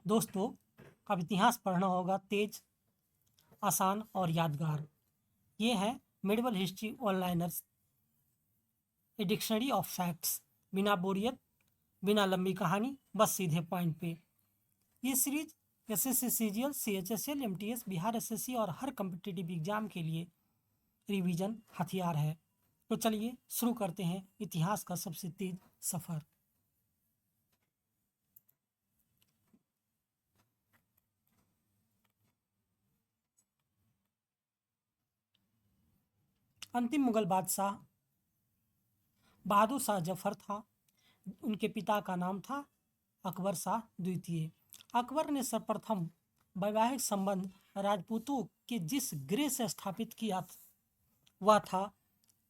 दोस्तों, अब इतिहास पढ़ना होगा तेज, आसान और यादगार। ये है medieval history one liners, a dictionary of facts. बिना बोरियत, बिना लंबी कहानी, बस सीधे पॉइंट पे। ये series SSC, CGL, CHSL, MTS, Bihar SSC और हर कम्पिटिटिव एग्जाम के लिए रिवीजन हथियार है। तो चलिए शुरू करते हैं इतिहास का सबसे तेज सफर। अंतिम मुगल बादशाह बहादुर शाह जफर था। उनके पिता का नाम था अकबर शाह द्वितीय। अकबर ने सर्वप्रथम वैवाहिक संबंध राजपूतों के जिस गृह से स्थापित किया वह था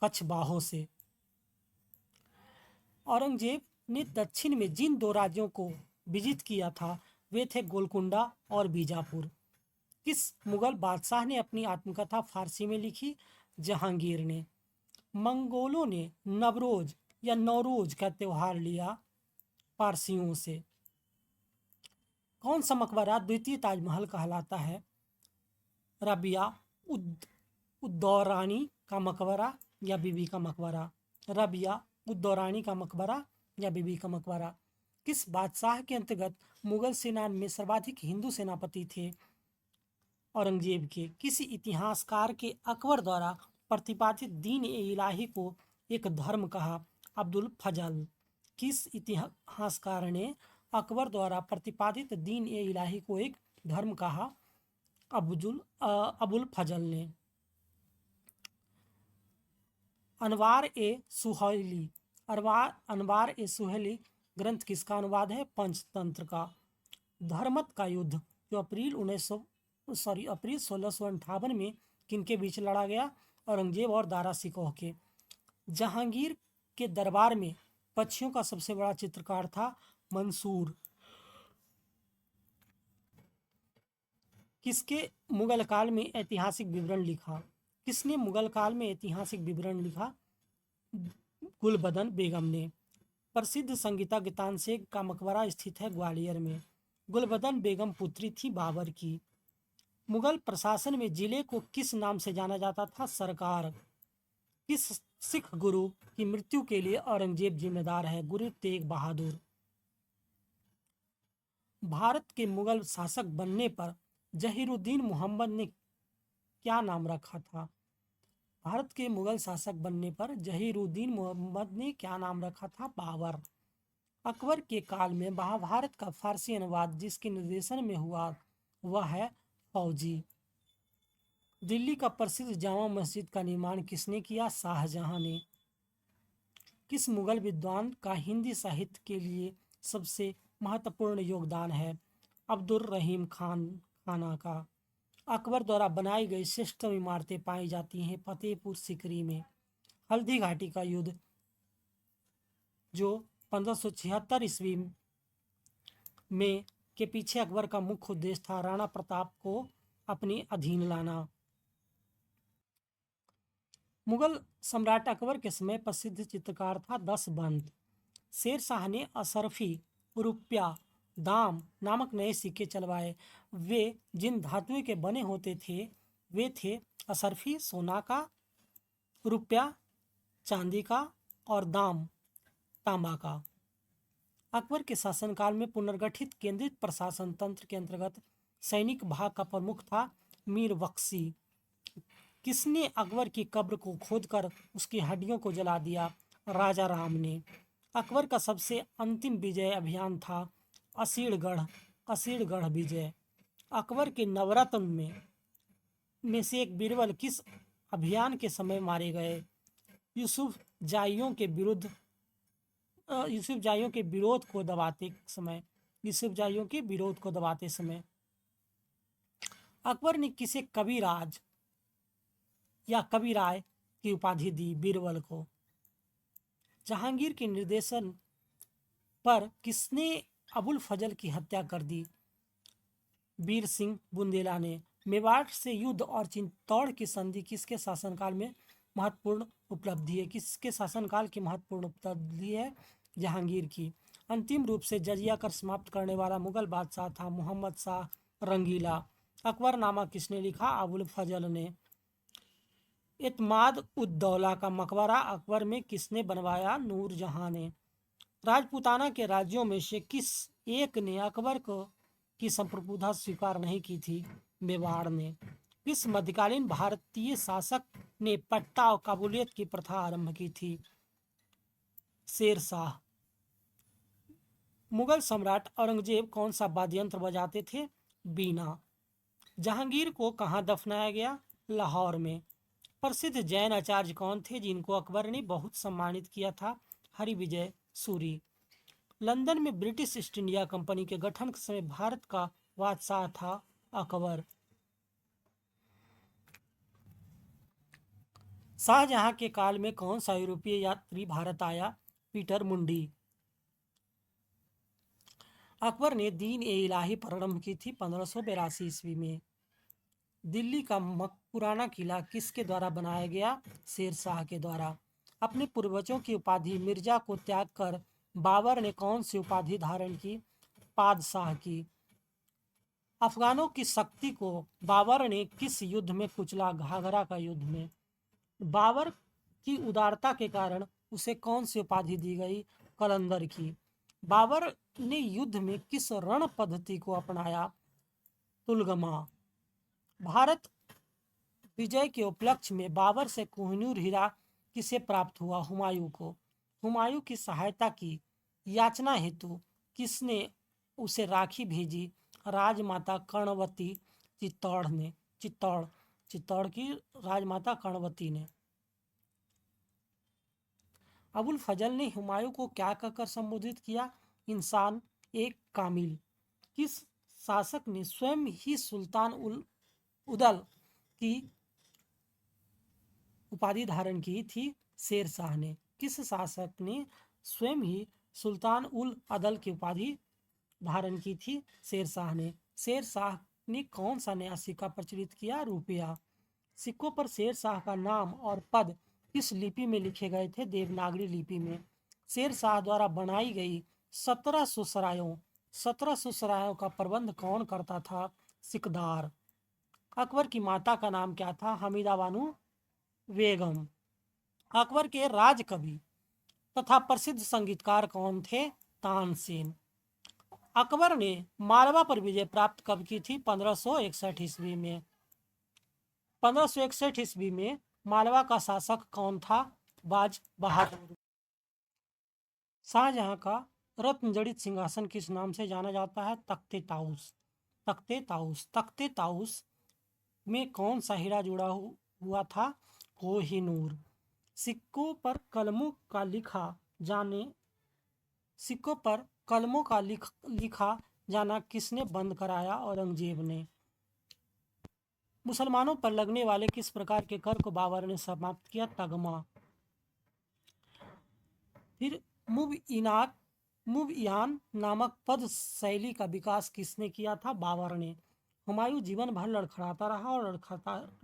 कछवाहों से। औरंगजेब ने दक्षिण में जिन दो राज्यों को विजित किया था वे थे गोलकुंडा और बीजापुर। किस मुगल बादशाह ने अपनी आत्मकथा फारसी में लिखी? जहांगीर ने। मंगोलों ने नवरोज या नौरोज का त्यौहार लिया पारसियों से। कौन सा मकबरा द्वितीय ताजमहल कहलाता है? रबिया उद उद्दौरानी का मकबरा या बीबी का मकबरा? रबिया उद्दौरानी का मकबरा या बीबी का मकबरा? किस बादशाह के अंतर्गत मुगल सेना में सर्वाधिक हिंदू सेनापति थे? औरंगजेब के। किसी इतिहासकार के अकबर द्वारा प्रतिपादित दीन ए इलाही को एक धर्म कहा? अब्दुल फजल। किस इतिहासकार ने अकबर द्वारा प्रतिपादित दीन ए इलाही को एक धर्म कहा? अबुल फजल ने। अनवार ए सुहैली अनवार ए सुहैली ग्रंथ किसका अनुवाद है? पंचतंत्र का। धर्मत का युद्ध जो अप्रैल 1658 में किनके बीच लड़ा गया? औरंगजेब और दारा सिकोह के। जहांगीर के दरबार में पक्षियों का सबसे बड़ा चित्रकार था मंसूर। किसके मुगल काल में ऐतिहासिक विवरण लिखा? किसने मुगल काल में ऐतिहासिक विवरण लिखा? गुलबदन बेगम ने। प्रसिद्ध संगीता गीतांशेग का मकबरा स्थित है ग्वालियर में। गुलबदन बेगम पुत्री थी बाबर की। मुगल प्रशासन में जिले को किस नाम से जाना जाता था? सरकार। किस सिख गुरु की मृत्यु के लिए औरंगजेब जिम्मेदार है? गुरु तेग बहादुर। भारत के मुगल शासक बनने पर जहीरुद्दीन मोहम्मद ने क्या नाम रखा था? भारत के मुगल शासक बनने पर जहीरुद्दीन मोहम्मद ने क्या नाम रखा था? बाबर। अकबर के काल में महाभारत का फारसी अनुवाद जिसके निर्देशन में हुआ वह है फौजी। दिल्ली का प्रसिद्ध जामा मस्जिद का निर्माण किसने किया? शाहजहां ने। किस मुगल विद्वान का हिंदी साहित्य के लिए सबसे महत्वपूर्ण योगदान है? अब्दुल रहीम खाना का। अकबर द्वारा बनाई गई श्रेष्ठतम इमारतें पाई जाती हैं फतेहपुर सीकरी में। हल्दी घाटी का युद्ध जो 1576 ईस्वी में के पीछे अकबर का मुख्य उद्देश्य था राणा प्रताप को अपने अधीन लाना। मुगल सम्राट अकबर के समय प्रसिद्ध चित्रकार था दशबंध। शेर शाह ने असरफी, रुपया, दाम नामक नए सिक्के चलवाए। वे जिन धातुओं के बने होते थे वे थे असरफी सोना का, रुपया चांदी का और दाम तांबा का। अकबर के शासनकाल में पुनर्गठित केंद्रित प्रशासन तंत्र के अंतर्गत सैनिक भाग का प्रमुख था मीर बख्शी। किसने अकबर की कब्र को खोदकर उसकी हड्डियों को जला दिया? राजा राम ने। अकबर का सबसे अंतिम विजय अभियान था असीरगढ़ विजय। अकबर के नवरत्न में से एक बीरबल किस अभियान के समय मारे गए? यूसुफ जाइयों के विरोध को दबाते समय। अकबर ने किसे कविराज या कविराय की उपाधि दी बीरबल को? जहांगीर के निर्देशन पर किसने अबुल फजल की हत्या कर दी? वीर सिंह बुंदेला ने। मेवाड़ से युद्ध और चित्तौड़ की संधि किसके शासनकाल में महत्वपूर्ण उपलब्धि है? किसके शासनकाल की महत्वपूर्ण उपलब्धि है? जहांगीर की। अंतिम रूप से जजिया कर समाप्त करने वाला मुगल बादशाह था मोहम्मद शाह रंगीला। अकबरनामा किसने लिखा? अबुल फजल ने। इत्माद उद्दौला का मकबरा अकबर में किसने बनवाया? नूरजहां ने। राजपूताना के राज्यों में से किस एक ने अकबर को की संप्रभुता स्वीकार नहीं की थी? मेवाड़ ने। किस मध्यकालीन भारतीय शासक ने पट्टा और काबूलियत की प्रथा आरंभ की थी? शेर शाह। मुगल सम्राट औरंगजेब कौन सा वाद्य यंत्र बजाते थे? बीना। जहांगीर को कहाँ दफनाया गया? लाहौर में। प्रसिद्ध जैन आचार्य कौन थे जिनको अकबर ने बहुत सम्मानित किया था? हरिविजय सूरी। लंदन में ब्रिटिश ईस्ट इंडिया कंपनी के गठन के समय भारत का बादशाह था अकबर। शाहजहां के काल में कौन सा यूरोपीय यात्री भारत आया? पीटर मुंडी। अकबर ने दीन ए इलाही प्रारंभ की थी 1582 ईस्वी में। दिल्ली का पुराना किला किसके द्वारा बनाया गया? शेर शाह के द्वारा। अपने पूर्वजों की उपाधि मिर्जा को त्याग कर बाबर ने कौन सी उपाधि धारण की? पादशाह की। अफगानों की शक्ति को बाबर ने किस युद्ध में कुचला? घाघरा का युद्ध में। बाबर की उदारता के कारण उसे कौन सी उपाधि दी गई? कलंदर की। बाबर ने युद्ध में किस रण पद्धति को अपनाया? तुलगमा। भारत विजय के उपलक्ष्य में बाबर से कोहिनूर हीरा किसे प्राप्त हुआ? हुमायूं को। हुमायूं की सहायता की याचना हेतु किसने उसे राखी भेजी? राजमाता कर्णवती चित्तौड़ ने। चित्तौड़ की राजमाता कर्णवती ने। अबुल फजल ने हुमायूं को क्या कहकर संबोधित किया? इंसान एक कामिल। किस शासक ने स्वयं ही सुल्तान उल उदल की उपाधि धारण की थी? शेर शाह ने। किस शासक ने स्वयं ही सुल्तान उल अदल की उपाधि धारण की थी? शेर शाह ने। शेर शाह ने कौन सा नया सिक्का प्रचलित किया? रुपया। सिक्कों पर शेर शाह का नाम और पद किस लिपि में लिखे गए थे? देवनागरी लिपि में। शेर शाह द्वारा बनाई गई 1700 सरायों का प्रबंध कौन करता था? सिकदार। अकबर की माता का नाम क्या था? हमीदा बानो बेगम। अकबर के राज कवि तथा प्रसिद्ध संगीतकार कौन थे? तानसेन। अकबर ने मालवा पर विजय प्राप्त कब की थी? 1561 ईस्वी में। 1561 ईस्वी में मालवा का शासक कौन था? बाज बहादुर। शाहजहां का रत्न जड़ित सिंहासन किस नाम से जाना जाता है? तख्ते ताउस। तख्ते ताउस। तख्ते ताउस में कौन सा हीरा जुड़ा हुआ था? कोहिनूर। सिक्कों पर कलमों का लिखा जाने सिक्कों पर कलमों का लिखा जाना किसने बंद कराया? औरंगजेब ने। मुसलमानों पर लगने वाले किस प्रकार के कर को बाबर ने समाप्त किया? तगमा। फिर मुबयान नामक पद शैली का विकास किसने किया था? बाबर ने। हुमायूं जीवन भर लड़खड़ाता रहा और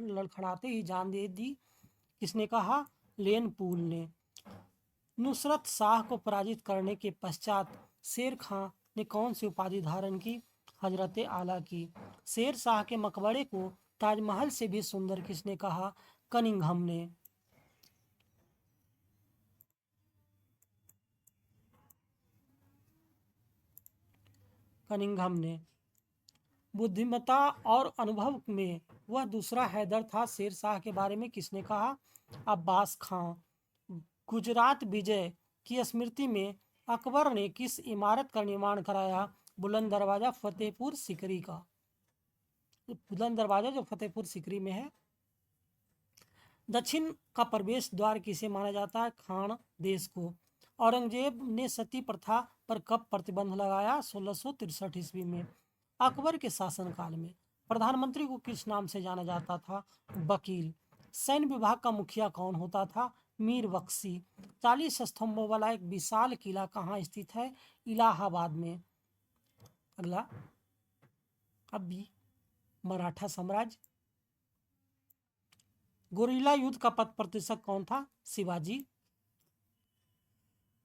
लड़खड़ाते ही जान दे दी किसने कहा? लेनपूल ने। नुसरत शाह को पराजित करने के पश्चात शेर खां ने कौन सी उपाधि धारण की? हजरत आला की। शेर शाह के मकबरे को ताजमहल से भी सुंदर किसने कहा? कनिंघम ने। कनिंघम ने। बुद्धिमत्ता और अनुभव में वह दूसरा हैदर था। शेर शाह के बारे में किसने कहा? अब्बास खां। गुजरात विजय की स्मृति में अकबर ने किस इमारत का निर्माण कराया? बुलंद दरवाजा फतेहपुर सिकरी का। बुलंद दरवाजा जो फतेहपुर सिकरी में है। दक्षिण का प्रवेश द्वार किसे माना जाता है? खान देश को। औरंगजेब ने सती प्रथा पर कब प्रतिबंध लगाया? 1663 ईस्वी में। अकबर के शासनकाल में प्रधानमंत्री को किस नाम से जाना जाता था? वकील। सैन्य विभाग का मुखिया कौन होता था? मीर बख्शी। 40 स्तंभों वाला एक विशाल किला कहाँ स्थित है? इलाहाबाद में। अगला, अब भी मराठा साम्राज्य। गुरिल्ला युद्ध का पथ प्रदर्शक कौन था? शिवाजी।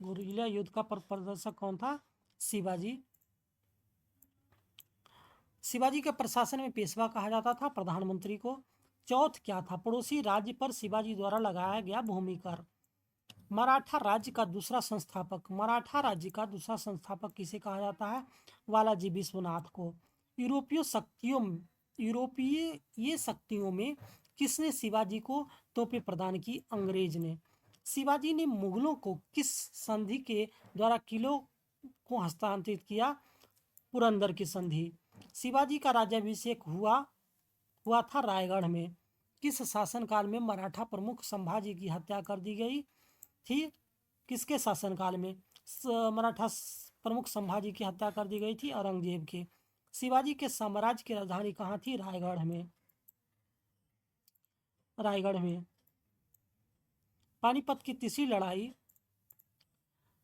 गुरिल्ला युद्ध का पथ प्रदर्शक कौन था? शिवाजी शिवाजी के प्रशासन में पेशवा कहा जाता था प्रधानमंत्री को। चौथ क्या था? पड़ोसी राज्य पर शिवाजी द्वारा लगाया गया भूमि कर। मराठा राज्य का दूसरा संस्थापक किसे कहा जाता है? वालाजी विश्वनाथ को। यूरोपीय शक्तियों में किसने शिवाजी को तोपें प्रदान की? अंग्रेज ने। शिवाजी ने मुगलों को किस संधि के द्वारा किलों को हस्तांतरित किया? पुरंदर की संधि। शिवाजी का राज्याभिषेक हुआ था रायगढ़ में। किस शासनकाल में मराठा प्रमुख संभाजी की हत्या कर दी गई थी? किसके शासनकाल में मराठा प्रमुख संभाजी की हत्या कर दी गई थी? औरंगजेब के। शिवाजी के साम्राज्य की राजधानी कहाँ थी? रायगढ़ में। पानीपत की तीसरी लड़ाई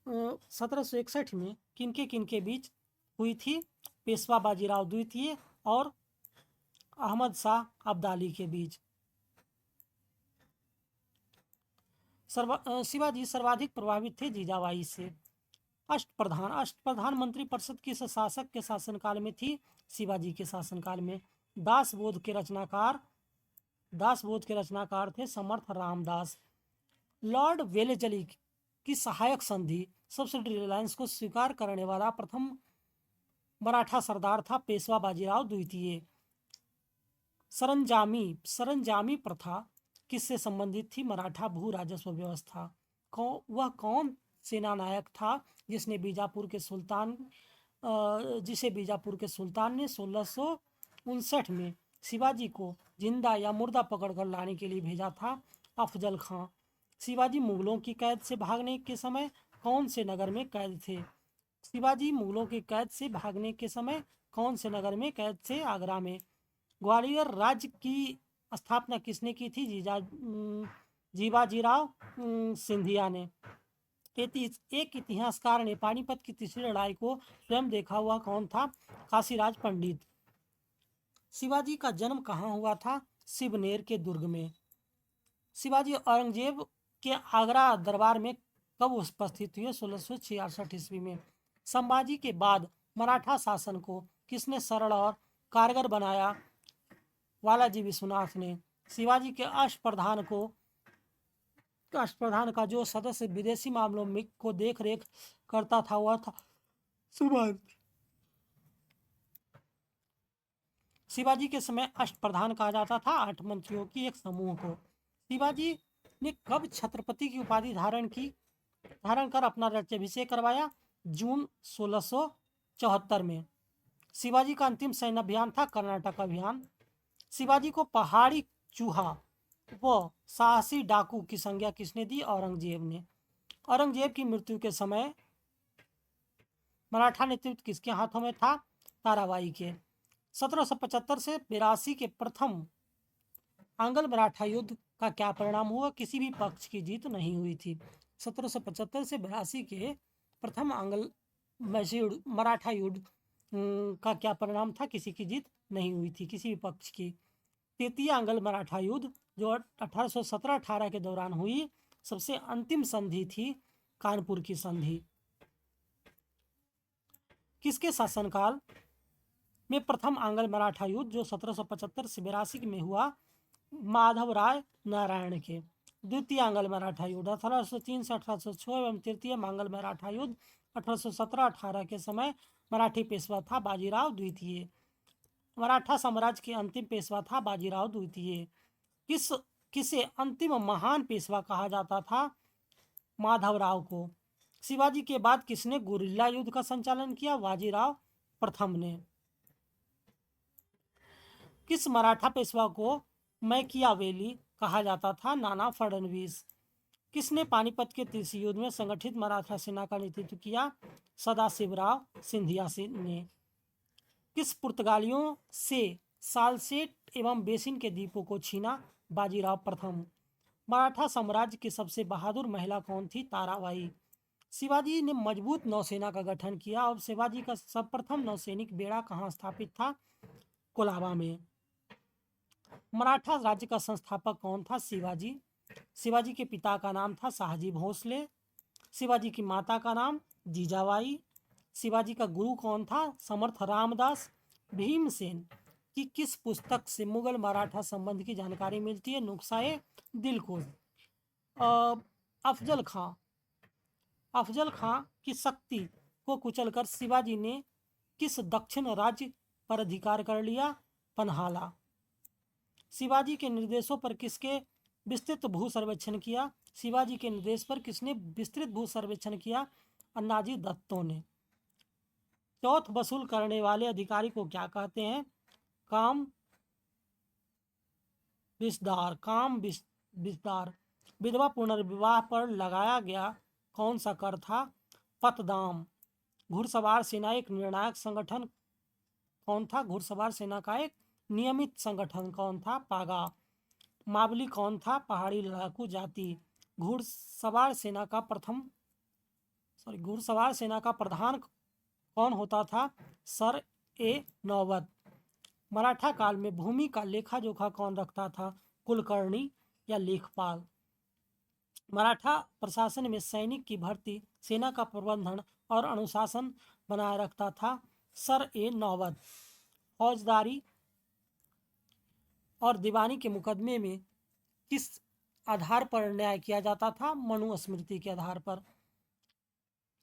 1761 में किनके बीच हुई थी? पेशवा बाजीराव द्वितीय और अहमद शाह अब्दाली के बीच। शिवाजी सर्वाधिक प्रभावित थे जीजाबाई से। अष्टप्रधान मंत्री परिषद किस शासक के शासनकाल में थी? शिवाजी के शासनकाल में। दासबोध के रचनाकार थे समर्थ रामदास। लॉर्ड वेलेस्ली की सहायक संधि सब्सिडी अलायंस को स्वीकार करने वाला प्रथम मराठा सरदार था पेशवा बाजीराव द्वितीय। सरंजामी प्रथा किससे संबंधित थी? मराठा भू राजस्व व्यवस्था। वह कौन सेनानायक था जिसे बीजापुर के सुल्तान ने 1659 में शिवाजी को जिंदा या मुर्दा पकड़कर लाने के लिए भेजा था? अफजल खां। शिवाजी मुगलों की कैद से भागने के समय कौन से नगर में कैद थे? शिवाजी मुगलों की कैद से भागने के समय कौन से नगर में कैद थे? आगरा में। ग्वालियर राज्य की स्थापना किसने की थी? जीवाजीराव सिंधिया ने। एक इतिहासकार ने पानीपत की तीसरी लड़ाई को स्वयं देखा हुआ कौन था? काशीराज पंडित। शिवाजी का जन्म कहाँ हुआ था? शिवनेर के दुर्ग में। शिवाजी औरंगजेब के आगरा दरबार में कब उपस्थित हुए? 1666 ईस्वी में। संभाजी के बाद मराठा शासन को किसने सरल और कारगर बनाया? वालाजी विश्वनाथ ने। शिवाजी के अष्टप्रधान का जो सदस्य विदेशी मामलों में को देख रेख करता था वह था सुभाष। शिवाजी के समय अष्टप्रधान कहा जाता था 8 मंत्रियों की एक समूह को। शिवाजी ने कब छत्रपति की उपाधि धारण कर अपना राज्याभिषेक करवाया? जून 1674 में। शिवाजी का अंतिम सैन्य अभियान था कर्नाटक अभियान। शिवाजी को पहाड़ी चूहा व साहसी डाकू की संज्ञा किसने दी? औरंगजेब ने। औरंगजेब की मृत्यु के समय मराठा नेतृत्व किसके हाथों में था? ताराबाई के। 1775 से 82 के प्रथम आंग्ल मराठा युद्ध का क्या परिणाम हुआ? किसी भी पक्ष की जीत नहीं हुई थी। 1775 से 82 के प्रथम आंग्ल मराठा युद्ध का क्या परिणाम था? किसी की जीत नहीं हुई थी, किसी भी पक्ष की। तृतीय आंग्ल मराठा युद्ध जो 1817-18 के दौरान हुई, सबसे अंतिम संधि थी कानपुर की संधि। किसके शासनकाल में प्रथम आंग्ल मराठा युद्ध जो 1775 से 82 में हुआ? माधवराय नारायण के। द्वितीय आंग्ल मराठा युद्ध 1803 से 1806 एवं तृतीय आंग्ल मराठा युद्ध 1817-18 के समय मराठी पेशवा था बाजीराव द्वितीय। मराठा साम्राज्य के अंतिम पेशवा था बाजीराव द्वितीय। किसे अंतिम महान पेशवा कहा जाता था? माधवराव को। शिवाजी के बाद किसने गुरिल्ला युद्ध का संचालन किया? बाजीराव प्रथम ने। किस मराठा पेशवा को मैकियावेली कहा जाता था? नाना फडणवीस। किसने पानीपत के तीसरे युद्ध में संगठित मराठा सेना का नेतृत्व किया? सदाशिवराव सिंधिया ने। किस पुर्तगालियों से सालसेट एवं बेसिन के द्वीपों को छीना? बाजीराव प्रथम। मराठा साम्राज्य की सबसे बहादुर महिला कौन थी? ताराबाई। शिवाजी ने मजबूत नौसेना का गठन किया और शिवाजी का सर्वप्रथम नौसैनिक बेड़ा कहाँ स्थापित था? कोलाबा में। मराठा राज्य का संस्थापक कौन था? शिवाजी। शिवाजी के पिता का नाम था शाहजी भोसले। शिवाजी की माता का नाम जीजाबाई। शिवाजी का गुरु कौन था? समर्थ रामदास। भीमसेन की किस पुस्तक से मुगल मराठा संबंध की जानकारी मिलती है? नुस्खा-ए दिलकुश। अफजल खां अफजल खां की शक्ति को कुचलकर शिवाजी ने किस दक्षिण राज्य पर अधिकार कर लिया? पन्हाला। शिवाजी के निर्देशों पर किसके विस्तृत भू सर्वेक्षण किया? शिवाजी के निर्देश पर किसने विस्तृत भू सर्वेक्षण किया? अन्नाजी दत्तों ने। चौथ वसूल करने वाले अधिकारी को क्या कहते हैं? काम विस्तार। विधवा पुनर्विवाह पर लगाया गया कौन सा कर था? पतदाम। घुड़सवार सेना एक निर्णायक संगठन कौन था? घुड़सवार सेना का एक नियमित संगठन कौन था? पागा। मावली कौन था? पहाड़ी लड़ाकू जाति। घुड़सवार सेना का प्रधान कौन होता था? सर ए नौबत। मराठा काल में भूमि का लेखा जोखा कौन रखता था? कुलकर्णी या लेखपाल। मराठा प्रशासन में सैनिक की भर्ती, सेना का प्रबंधन और अनुशासन बनाए रखता था सर ए नौबत। फौजदारी और दीवानी के मुकदमे में किस आधार पर न्याय किया जाता था? मनुस्मृति के आधार पर।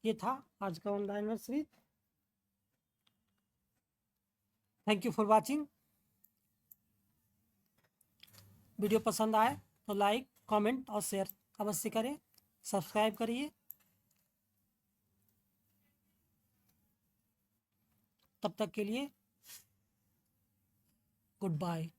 ये था आज का online worksheet. Thank you for watching. Video पसंद आए तो लाइक, कमेंट और शेयर अवश्य करें। सब्सक्राइब करिए। तब तक के लिए गुड बाय।